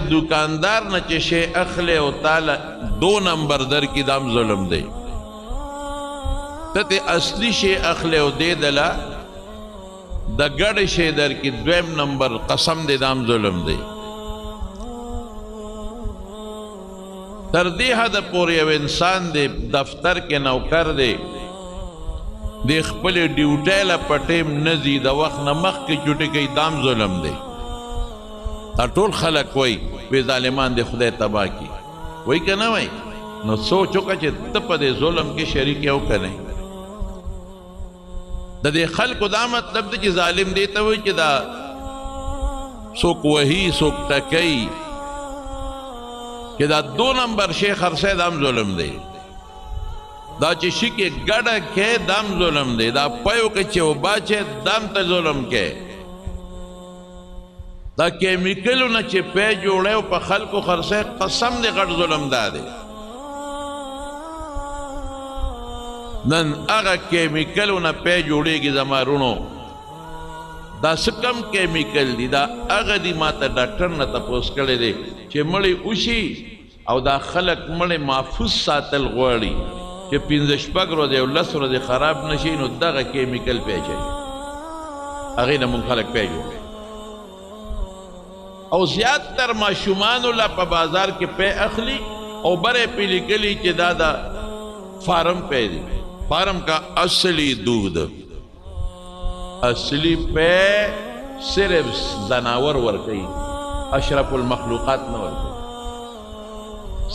दुकानदार न چې شی اخلي او تعالی 2 نمبر در کې دام ظلم دی ته اصلي شی اخلي او دې دلا د ګډ شی در کې 2 نمبر قسم دې دام ظلم دی تر دې حد پورې یو انسان دې دفتر کې نوکر دی د خپل ډیوټي لا پټیم نزي د وخت نه مخکې چټي کوي دام ظلم دی ټول خلق وای وی ظالمان دې خدای تبا کی وای کنه وای نو سوچو چې ته په دې ظلم کې شریک یو کنه د دې خلکو دا مطلب دی چې ظالم دی ته وای چې دا څوک وਹੀ څوک تکي چې دا 2 نمبر شیخ خرڅه دام ظلم دی دا چې شي کې ګډه کې دام ظلم دی دا پيو کې چې وباچه دام ته ظلم کې دا کیمیکلونه چې په جوړه او په خلکو خرڅه قسم دې غټ ظلم دی نن هغه کیمیکلونه په جوړيږي زمارونو دا سکم کیمیکل دي دا هغه دي ماته ډاکټر نه تاسو کړی دي چې مړی اوشي او دا خلک مړی محفوظ ساتل غواړي چې 15 شپږ ورځې او 10 ورځې خراب نشي نو دغه کیمیکل پیچي هغه نه مونږ خلک پیژو او زیات تر ماشومان لا په بازار کې په اخلي او بره پی لیکلي چې دا فارم په دی فارم کا اصلی دودھ اصلی په صرف زناور ورکي اشرف المخلوقات نه ورکي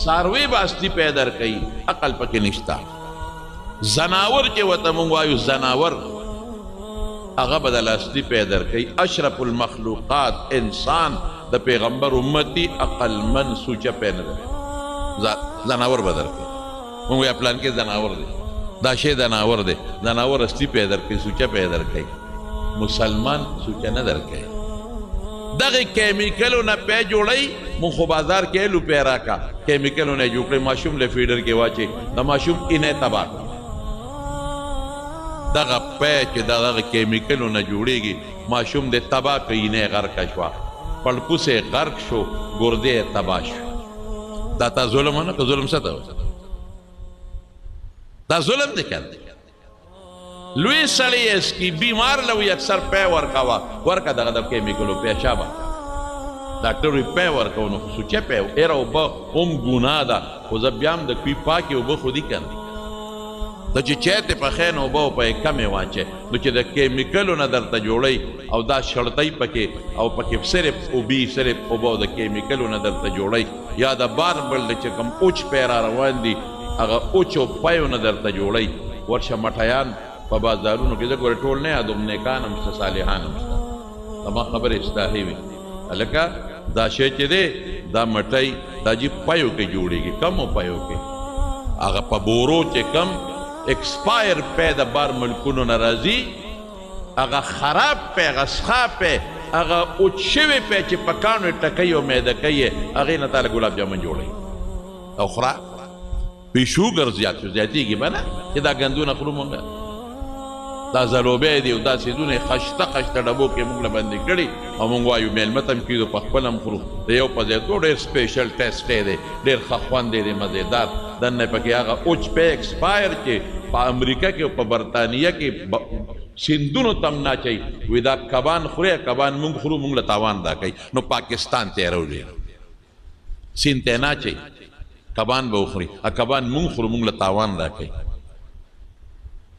ساروی باستی پیدا کوي عقل پکې نشتا زناور چې وته مونږ وایو زناور هغه بدل اصلي پیدا کوي اشرف المخلوقات انسان د پیغمبر امتی عقل من سوچه پینه ده زناور بدل کوي مونږ یې پلان کې زناور دی دا شی زناور دی زناور اصلي پیدا کوي سوچه پیدا کوي مسلمان سوچه نه درکوي دغه کیمیکلونه په جوړي مونږ خو بازار کې لو پیراکا کیمیکلونه جوړ کړي ماشوم له فیډر کې واچي د ماشوم اینه تباہ دغه په چې دغه کیمیکلونه جوړيږي ماشوم د تباہ کوي نه غرق شوا پړپوسه غرق شو ګرده تباہ شو دا تا ظلم نه که ظلم څه دا ظلم دی کنه لوی سړی اس کی بیمار لوی اکثر په ورکا دغه کیمیکلو پیشابه ډاکټر وی په ورکو نو سوچه په ایرو به ګنا ده خو زبیام د کوي پاکي او به خودي کنه د چې چته په خین او به په کمه واچي نو چې د کیمیکلو نه درته جوړي او دا شړتای پکې او پکې صرف او بي صرف او به د کیمیکلو نه درته جوړي یا د بار بل چې کم اوچ پیرا روان دي هغه اوچو پایو نه درته جوړي ورشه مټیان په بازارونو کې د ګور ټول نه ادم نیکان هم صالحان هم تما خبر استاهي وي الکه دا شی چې دی دا مټای دا جی پایو کې جوړيږي کم پایو کې هغه په بورو چې کم ایکسپایر په د بار ملکونو ناراضي هغه خراب په غسخه په هغه اوچوي په چې پکانو ټکې او مېده کوي هغه نه تعالی ګلاب جامن جوړي او خرا په شوګر زیاتېږي بنا چې دا غندونه خلو مونږه دا زلوبه دی او دا سیدونه خشته ډبو کې موږ له باندې کړي او موږ وایو میل متم کیدو په خپل خورو د یو په ځای ډېر سپیشل ټیسټ دی ډېر خوند دی مزیدار دنه پکې هغه اوچ په ایکسپایر کې په امریکا کې او په برتانیه کې سندونو تم نه چي وې دا کبان خوري کبان موږ خورو موږ له تاوان دا کوي نو پاکستان ته راوړي سینته نه چي کبان به خوري ا کبان موږ خورو موږ له تاوان دا کوي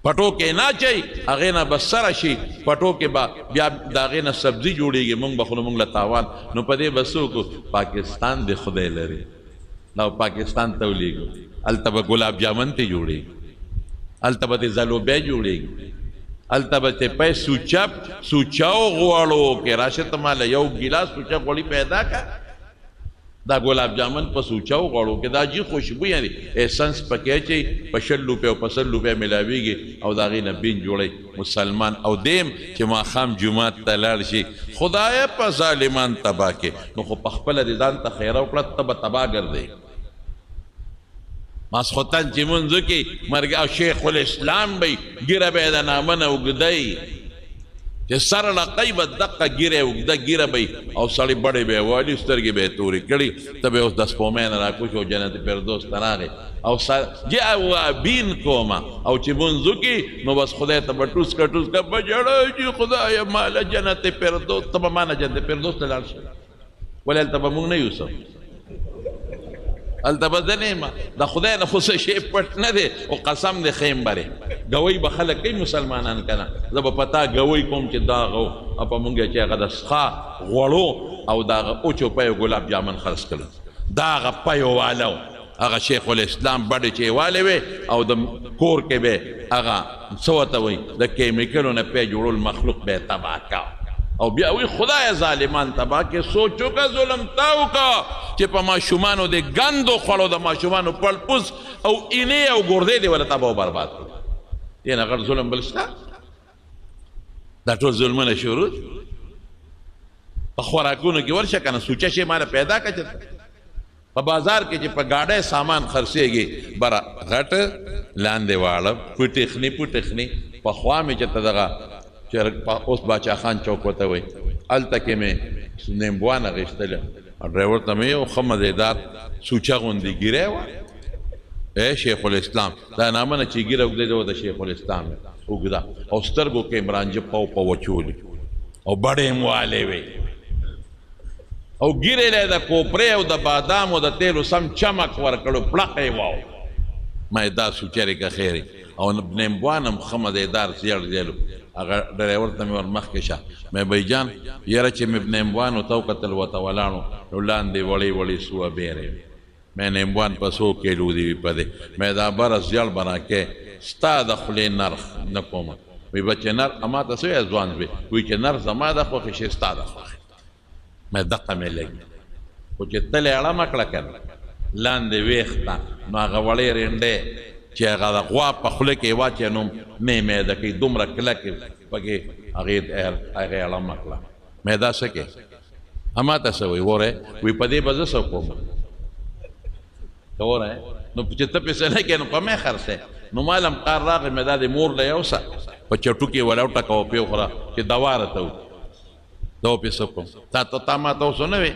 پټو کې نه چي هغه نه بسر شي پټو کې بیا داغه نه سبزي جوړيږي مونږ بخلو مونږ له تاوان نو پدې بسو کو پاکستان د خدای لري نو پاکستان ته ولېګو التبه ګلاب جامن ته جوړي التبه زلوبه جوړي التبه ته په سوچاو غواړو کې راشه مال یو ګلاس سوچا غوړي پیدا کا دا ګلاب جامن په سوچاو غړو کې دا جی خوشبو یعنی ایسنس پکې چې په 60 روپے او 50 روپے ملاويږي او دا غي نه بین جوړي مسلمان او دیم چې ما خام جمعه ته لاړ شي خدای په ظالمان تبا کې نو خو په خپل ځان ته خیر او کړه تبا ګرځي ماسختن چې مونږ کې مرګ او شیخ الاسلام به ګیره به د نامه وګدای چې سر لقی به دقه ګیره اوږده ګیره به او سړی بړې به یې والي سترګې به یې تورې کړي ته به اوس د سپومۍ نه راکوش او جنت فردوس ته راغی او جه اوابین کومه او چې مونځ وکړي نو بس خدای ته به ټوس که ټوس که به ژړی چې خدایه ماله جنت فردوس ته به ما نه جنت فردوس ته لاړ شي ولې هلته به مونږ نه یوسو هلته به زه نه یم د خدای نه خو څه شی پټ نه دی او قسم دی خیم برې ګوی به خلک کوي مسلمانان که نه زه به په تا ګوی کوم چې دا غو او په مونږ چې هغه د سخا غوړو او د هغه اوچو پیو ګلاب جامن خرڅ کړل دا هغه پیو والا هغه شیخ الاسلام بډې چې یې والې وې او د کور کې به هغه څه ورته وایي د کیمیکلو نه پی جوړول مخلوق به یې تباه کا او بیا وی خدای ظالمان تبا کې سوچو کا ظلم تاو کا چې په ماشومانو د ګندو خوړو د ماشومانو پړپوس او اینې او ګردې دی ولا تبا او برباد کړو دې نه غټ ظلم بل شته دا ټول ظلمونه شروع په خوراکونو کې ورشه کنه سوچه شي مال پیدا کړه په بازار کې چې په گاډه سامان خرڅيږي برا غټ لاندې واړه پټخني په خوا مې چې دغه اوس باچا خان چوک وته وي هلته کې مې نیمبوان اخیستله ډرایور ته مې یو ښه مزېدار سوچه غوندې ګیری وه ای شیخ الاسلام دا نامه نه چې ګیره اوږده دی د شیخ الاسلام اوږده او سترګو کې یې رانجه په وچولي او بډې یې والې وې او ګیرې له د کوپرې او د بادام او د تیلو سم چمک ورکړو پړقه یې واو ما یې دا سوچرې که خیرې او نیمبوان هم ښه مزېدار زیړ زیړو هغه ډرایور ته مې ور مخکې شه مې بھائی جان یاره چې مې نیمبوانو ته وکتل ورته ولاړو نو لاندې وړې وړې سوه بیرې مې نیمبوان په 100 کیلو دي په دې مې دا بره زیړ بنا کې ستا د خولې نرخ نه کومه وی بچې نر اما ته څه ځوان وي وی چې نر زما د خوښې شي ستا د خوښې مې دقه مې لګي خو چې تلې اړمه کړه کنه لاندې ویښته نو هغه وړې رینډې چې هغه د غوا په خوله کې واچې نو معده کوي دومره کلکې پکې هغې اړمه کړه معده څه کې اما ته څه وایي وره وی په دې به زه څه کوم ته وره نو چې ته پیسې نه کوې نو په مې خرڅې نو ما لم قار راغی مې دا د مور له یوسه په چټو کې ولا وټکه وپې وخوره چې دوا راته وکړي دا وپې څه کوم تا ما ته اوس نه وې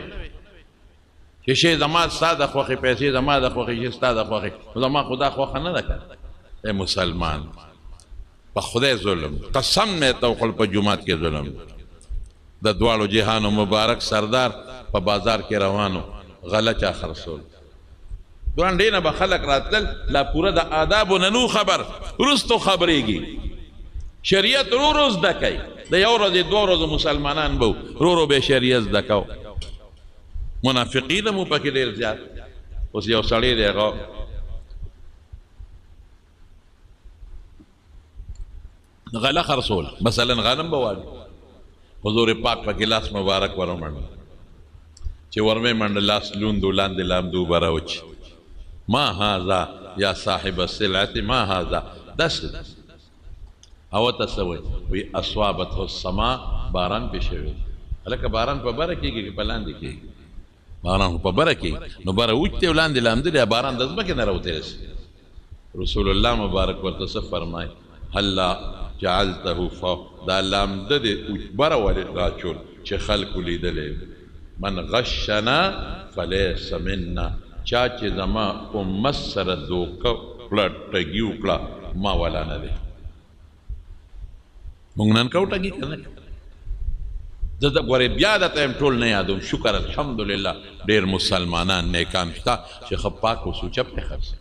چې شی زما ستا د خوښې پیسې زما د خوښې شي ستا د خوښې نو زما خو دا خوښه نه ده که ای مسلمان په خدای ظلم قسم مې ته وکړل په جومات کې ظلم د دواړو جهانو مبارک سردار په بازار کې روانو غله چا خرڅول دوانډې نه به خلک راتلل لا پوره د آدابو نه نو خبر وروستو خبرېږي شریعت رو زده کوي د یو ورځې دوه ورځو مسلمانان به رو به شریعت زده کو منافقین مو پکې ډېر زیات اوس یو سړی دی هغه غله خرڅول مثلا غنم به والي حضور پاک پکې لاس مبارک ورمنډ چې ورمې منډه لاس لوندو لاندې لامدو به راوچي ما هذا یا صاحب السلعة ما هذا دس او ته څه وایي وی اصوابته السما باران پې شوی هلکه باران په بره کېږي که په لاندې کېږي باران په بره کېږي نو بره اوچ دی لاندې لامده دی باران د ځمکې نه راوتی رسي رسول الله مبارک ورته څه فرمایي هلا جعلته فوق دا لامده دی اوچ بره ولې راچول چې خلکو لیدلی من غشنا فلیس منا چا چې زما امت سره دوکه کړه ټګي وکړه ما والا نه دی مونږ نن کوو ټګي که نه زه د ګورې بیا درته یم ټول نه یادوم شکر الحمدلله ډېر مسلمانان نیکان شته چې ښه پاک او سوچه پرې خرڅوي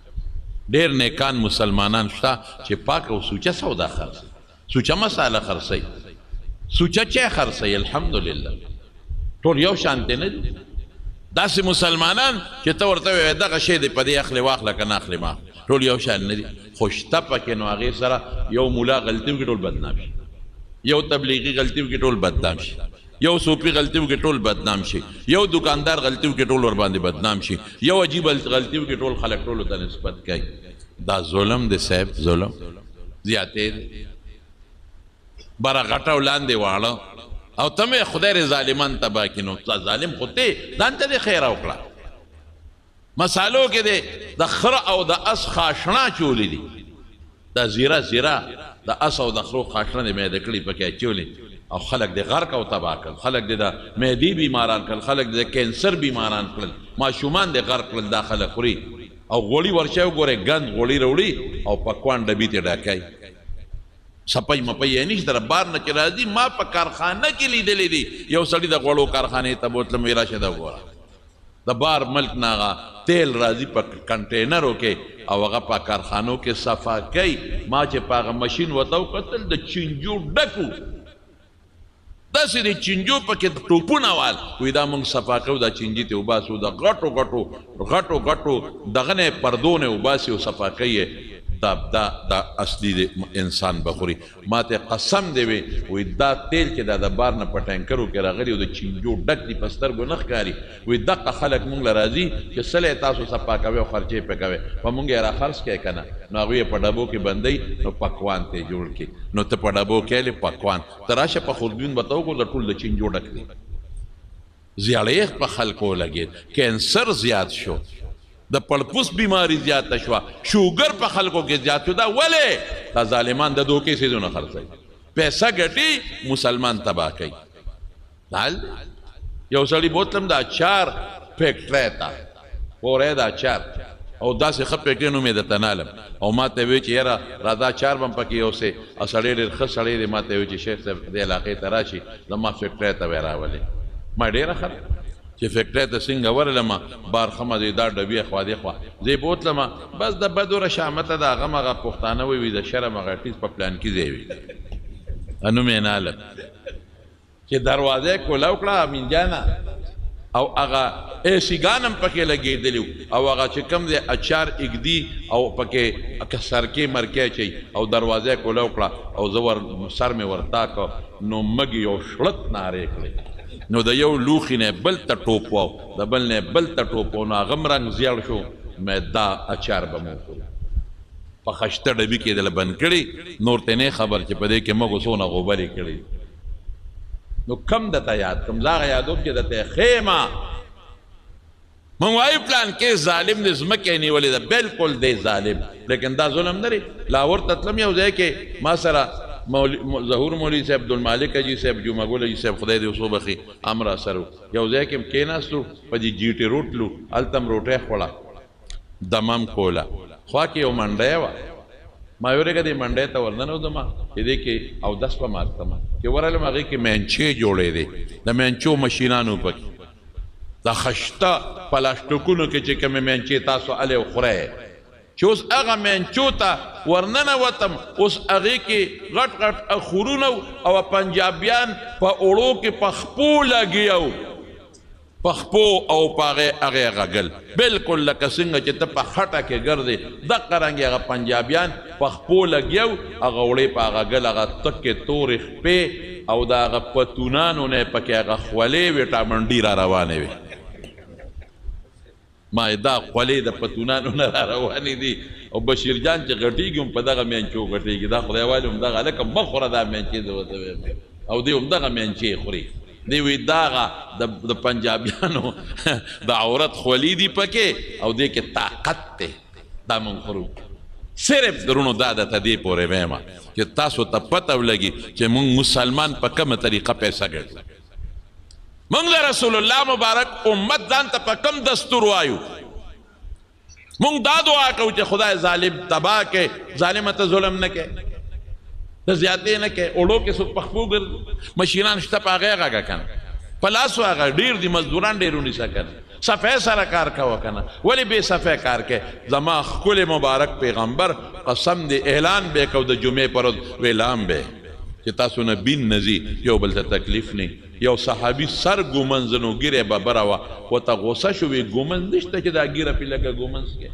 ډېر نیکان مسلمانان شته چې پاک او سوچه سودا خرڅوي سوچه مساله خرڅوي سوچه چی خرڅوي الحمدلله ټول یو شانتې نه دي داسې مسلمانان چې ته ورته ووایې دغه شی دی په دې اخلې واخله که نه اخلې ما ټول یو شان نه دي خو شته پکې نو هغې سره یو ملا غلطي وکړي ټول بدنام شي یو تبلیغي غلطي وکړي ټول بدنام شي یو صوفي غلطي وکړي ټول بدنام شي یو دکاندار غلطي وکړي ټول ورباندې بدنام شي یو عجیب غلطي وکړي ټول خلک ټولو ته نسبت کوي دا ظلم دی صاحب ظلم زیاتې دی بره غټه ولاندې واړه او ته مې خدای رې ظالمان تباه کړي نو ظالم خو ته ځان ته دې خیره وکړه مسالو کې دی د خره او د اس خاشڼه چولې دي دا زیره د اس او د خرو خاشڼه دې معده کړي پکې اچولې او خلق د غرق او تباه کړل، خلق د معدې بیماران کړل، خلق د کینسر بیماران کړل، ماشومان د غرق کړل، دا خلک خوري او غوړي ورشه وګورئ ګند غوړي راوړي او پکوان ډبي ته ډاکوي، سپی مپی یې نشته بار نه چې راځي. ما په کارخانه کې لیدلی دي یو سړي د غوړو کارخانې ته بوتلم، وی راشه دا وګوره د بار ملک نه هغه تیل راځي په کنټینرو کې او هغه په کارخانو کې صفا کوي. ما چې په هغه مشین ورته وکتل د چینجو ډکو، داسې د چینجو پکې ټوپونه وال، وایي دا موږ صفا کوو، دا چینجي ته وباسو، د غټو غټو دغه نه پردو نه وباسي او صفا کوي. دا اصلي د انسان بخوري. ما ته قسم دی وی دا تیل چې دا د بار نه په ټینکرو کې راغلی او د چینجو ډک دي په سترګو نه ښکاري. وی دغه خلک موږ له راځي چې سلی تاسو صفا کوئ او خرچې پې کوئ، په موږ یې راخرڅ کړئ که نه، نو هغوی یې په ډبو کې بندوي، نو پکوان ته یې جوړ کړي، نو ته په ډبو کې یې پکوان ته راشه په خوردون به ته وګور د ټول د چینجو ډک دي. زیړیخ په خلکو لګېد، کینسر زیات شو، د پړپوس بیماری زیاته شوه، شوګر په خلکو کې زیات شو. دا ولې؟ دا ظالمان د دوکې څیزونه خرڅوي، پیسه ګټي مسلمان تباه کوي. یو سړي بوتلم د اچار فیکټری ته وری د اچار او داسې ښه فیکټري نوم یې درته نالم او ما ته وی چې یاره راځه اچار به هم پکې یوسې او سړی ډېر ښه سړی دی. ما ته وی چې شیخ صاحب دې علاقې ته راشي زما فیکټری ته وی راولې. ما ډېره ښه چې فیکټری ته څنګه ورلمه بار ښه مزېدار ډبي خوا دې خوا زه یې بوتلمه، بس د بدوره شامته د هغه مغه پښتانه وی د شرم هغه ټیز په پلان کې ځای وي نوم یې نالم چې دروازه یې کوله وکړه امینجانه او هغه ایسیګان هم پکې لګېدلي او هغه چې کوم دی اچار اږدي او پکې سرکې مرکې اچوي او دروازه یې کوله وکړه او زه سر مې ورتا کړ نو مږ یو شړت نارې کړې، نو د یو لوښي نه بل ته ټوپ و، د بل نه بل ته ټوپ و، نو هغه هم رنګ زیړ شو. مې دا اچار به مو وخورو، په خشته ډبي کې دله بند کړي، نور ته نه خبر چې په دې کې مږو څونه غوبرې کړي. نو کم درته یاد کم زه هغه یادوم چې درته یې ښیمه. موږ وایو پلان کې ظالم د ځمکې نیولې ده، بلکل دی ظالم، لیکن دا ظلم نه دی. لاهور ته تلم یو ځای کې ما سره ظهور مولوي صاحب عبدالمالک حاجي صاحب جمعه ګل حاجي صاحب خدای دې اوس وبخي امر سره یو ځای کې کېناستو په دې جي ټي روډ تلو، هلته م روټۍ خوړه دمم کوله، خوا کې یو منډی وه. ما ویلې دې منډۍ ته ورننوتمه چې دې کې اودس په ماستمه چې ورغلم هغې کې مینچې جوړې دي، د مینچو مشینانو پکې د خشته پلاستیکونو کې چې کومې مینچې تاسو هلې وخورئ چې اوس هغه مینچو ته ورننوتم، اوس هغې کې غټ غټ خورونه او پنجابیان په اوړو کې په خپو لګیا وو، په خپو او په هغې غږل بلکل لکه څنګه چې ته په خټه کې ګرځې دقه رنګې هغه پنجابیان په خپو لګیا وو، هغه وړې په غږل هغه تکې تورې خپې او د هغه پتونانو نه پکې هغه خولې ویټامن ډي را روانې وې. ما دا خولې د پتونانو نه را روانې دي او بشیر جان چې غټېږي هم په دغه مینچو غټېږي. دا خدای والي هم دغه هلکه مه خوره دا مینچې زه ورته وایم او دی هم دغه مینچې خوري. دی وی داغه د پنجابیانو د عورت خولې دي پکې او دی کې طاقت دی، دا مونږ خورو. صرف درونو دا درته دې پورې وایم چې تاسو ته پته ولګي چې مونږ مسلمان په کومه طریقه پیسه ګټو. مونږ د رسول الله مبارک امت ځان ته په کم دستور وایو. مونږ دا دعا کوو چې خدای ظالم تباه کې، ظالمه ته ظلم نه کې، د زیاتې نه کې، اوړو کې څوک په خپو ګرځي، مشینان شته په هغې غږه که نه، په لاسو هغه ډېر دي مزدوران ډېر ونیسه که نه، صفحې سره کار کوه که نه، ولې بې صفحې کار کوې؟ زما ښکلی مبارک پیغمبر قسم دی اعلان به یې کو د جمعې پر ورځ اعلان به چې تاسو نه بین نه ځي، یو بل ته تکلیف نه. یو صحابي سر ګومنځ نو ګیرې به بره وه، ورته غوسه شو وی ګومنځ نشته چې دا ګیره پې لږه ګومنځ کې.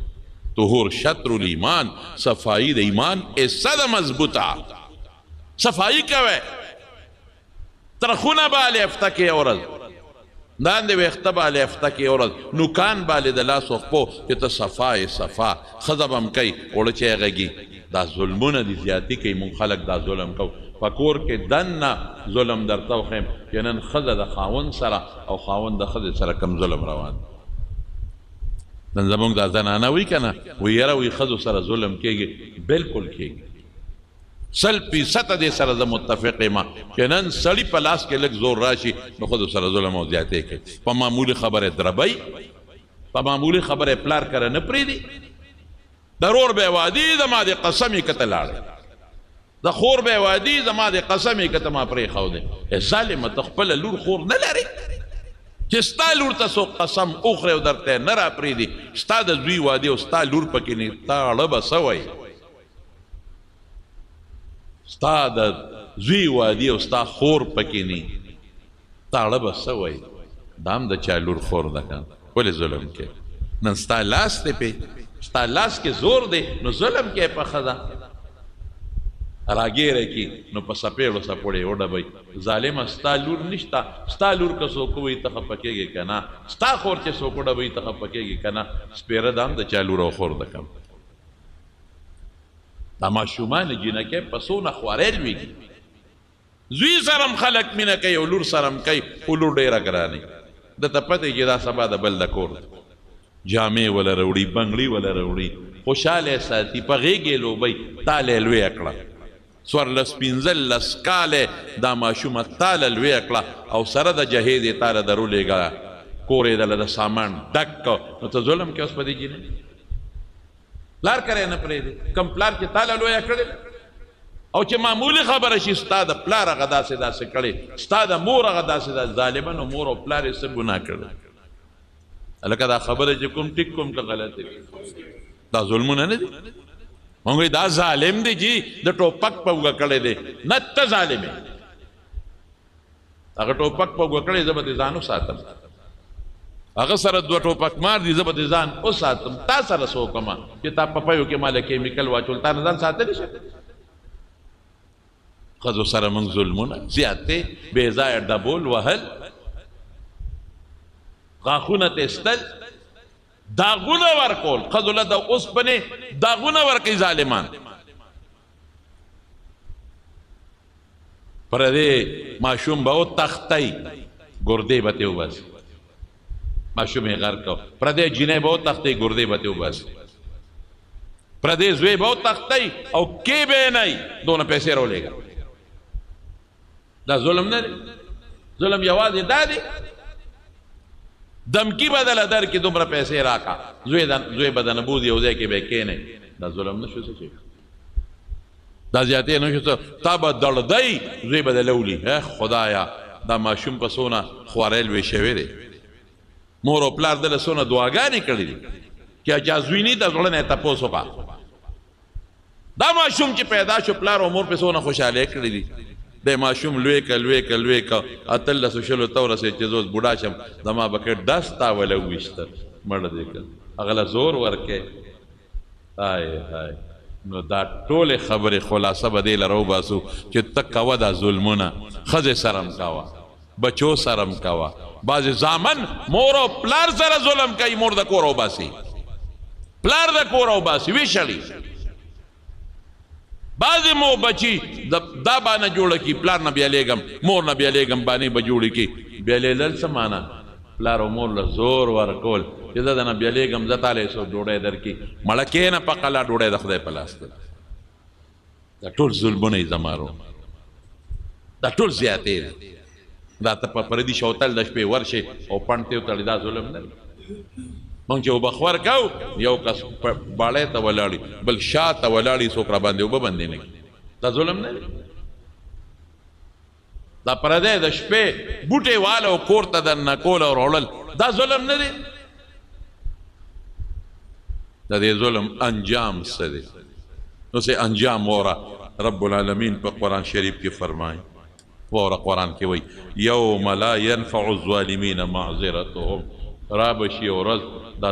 طهور شطر الایمان، صفایي د ایمان حصه ده مضبوطه. صفائی کوئے ترخونه بالی افته کې ورځ داندې ویښته بالی افته کې ورځ نوکان بالی د لاس وخپو چې ته صفا یې صفا ښځه به م کوي اوړه چې یې غږي. دا ظلمونه دي، زیاتي کوي، مونږ خلک دا ظلم کوو. په کور کې دننه ظلم درته وښیم چې نن ښځه د خاوند سره او خاوند د ښځې سره کم ظلم روان. نن زمونږ دا زنانه وي که نه وی یاره وی ښځو سره ظلم کېږي، بلکل کېږي. 100% دې سره زه متفق یم چې نن سړي په لاس کې لږ زور راشي نو خود سره ظلم او زیاتې کوي په معمولي خبره دربی په معمولي خبره پلار کره نه پرېږدي ضرور به وادي زما د قسم یې کته لاړې د خور به وادي زما د قسم یې کته ما پرېښودی ظالمه ته خپله لور خور نه لرې چې ستا لور ته څوک قسم وخورې او درته نه را پرېږدي ستا د زوی وادي او ستا لور پکې نه تا اړه به څه وایي ستا د زوی وادي او ستا خور پکې نه تا اړه به څه وایي دا هم د چا لور خور ده که ولې ظلم کې نن ستا لاس دی پې ستا لاس کې زور دی نو ظلم کې په ښځه راګیره کې نو په سپېړو سپوړې وډبئ ظالمه ستا لور نشته ستا لور که څوک وایي ته خفه کېږې که نه ستا خور چې څوک وډبئ ته خفه کېږې که نه سپېره ده هم د چا لور او خور ده که دا ماشومان جینکۍ په څونه خوارۍ لویږي زوی سره هم خلک مینه کوي او لور سره هم کوي خو لور ډېره ګرانې دته پته چې دا سبا د بل د کور جامې وله راوړي بنګړي وله راوړي خوشحاله ساتي په غېږې لوبئ تاله یې لویه کړه څوارلس پنځلس کاله دا ماشومه تاله لویه کړه او سره د جهیز یې تاله درولېږه کور یې دله د سامان ډک کړه نو ته ظلم کې اوس په دې جینۍ پلار کری نه پرېږدي کم پلار چې تاله لویه کړې او چې معمولي خبره شي ستا د پلار هغه داسې داسې کړې ستا د مور هغه داسې داسې ظالمه نو مور او پلار یې څه ګناه کړی هلکه دا خبره چې کوم ټیک کوم که غلطې دا ظلمونه نه دي مونږ دا ظالم دی جی د ټوپک په اوږه کړی دی نه ته ظالم یې هغه ټوپک په اوږه کړی زه به دې ځان وساتم هغه سره دوه ټوپک مار دي زه به دې ځان وساتم تا سره څه وکړمه چې تا پپیو کې ماله کیمیکل واچول تا نه ځان ساتلی شه ښځو سره موږ ظلمونه زیات دی بې ځایه ډبول وهل غاښونه تیستل داغونه ورکول ښځو له د اوسپنې داغونه ورکوي ظالمان پردې ماشوم به وتښتی ګردې به ترې وباسي ماشوم یې غر کو پردې جینۍ به وتښتی ګردې به ترې وباسي پردې زوی به وتښتی او کې به یې نه دونه پیسې راولېږه دا ظلم نه دی ظلم یوازې دا دی دمکی بدله در کې دومره پیسې راکا زوی به دنه بوځي یو ځای کې به کښېنئ دا ظلم نه شو څه شي دا زیاتې نه شو څه تا به دړدی زوی به دله ولي خدایا دا ماشوم په څونه خوارۍ لوی شوی دی مور او پلار دله څونه دعاګانې کړي دي چې چا زوی نه د زړه نه یې تپوس وکړه دا ماشوم چې پیدا شو پلار او مور پې څونه خوشحالۍ کړي دي د ماشوم لوی که لوی که لوی که اتلسو شلو ته ورسېد چې زه اوس بوډا شم زما به که ډس تا وله وویشته مړه دی که هغه له زور ورکې های های نو دا ټولې خبرې خلاصه به دې له راوباسو چې ته کوه دا ظلمونه ښځې سره هم کوه بچو سره هم کوه بعضې زامن مور او پلار سره ظلم کوي مور د کور وباسي پلار د کور وباسي ویشړي بعضې مو بچي دا بانه جوړه کړي پلار نه بیلیږم مور نه بیلیږم بانې به جوړې کړي بیلیدل څه معنا پلار او مور له زور ورکول چې زه درنه بیلیږم زه تاله یې څوک ډوډۍ درکړي مړه کښېنه په قلا ډوډۍ د خدای په لاس ده دا ټول ظلمونه یې زما رو دا ټول زیاتې دي دا ته په پردي شوتل د شپې ورشې او پڼ ته وتړي دا ظلم نه دی مونږ چې اوبه خور کوو یو کس باړی ته ولاړي بل شا ته ولاړي څوک را باندې اوبه بندې نه کړي دا ظلم نه دی دا پردی د شپې بوټې واله او کور ته دننه کول او راوړل دا ظلم نه دی د دې ظلم انجام څه دی نو سه انجام وره رب العالمین په قرآن شریف کې فرمایي وره قرآن کې وایي یوم لا ینفع الظالمین معذرتهم را بشي ورځ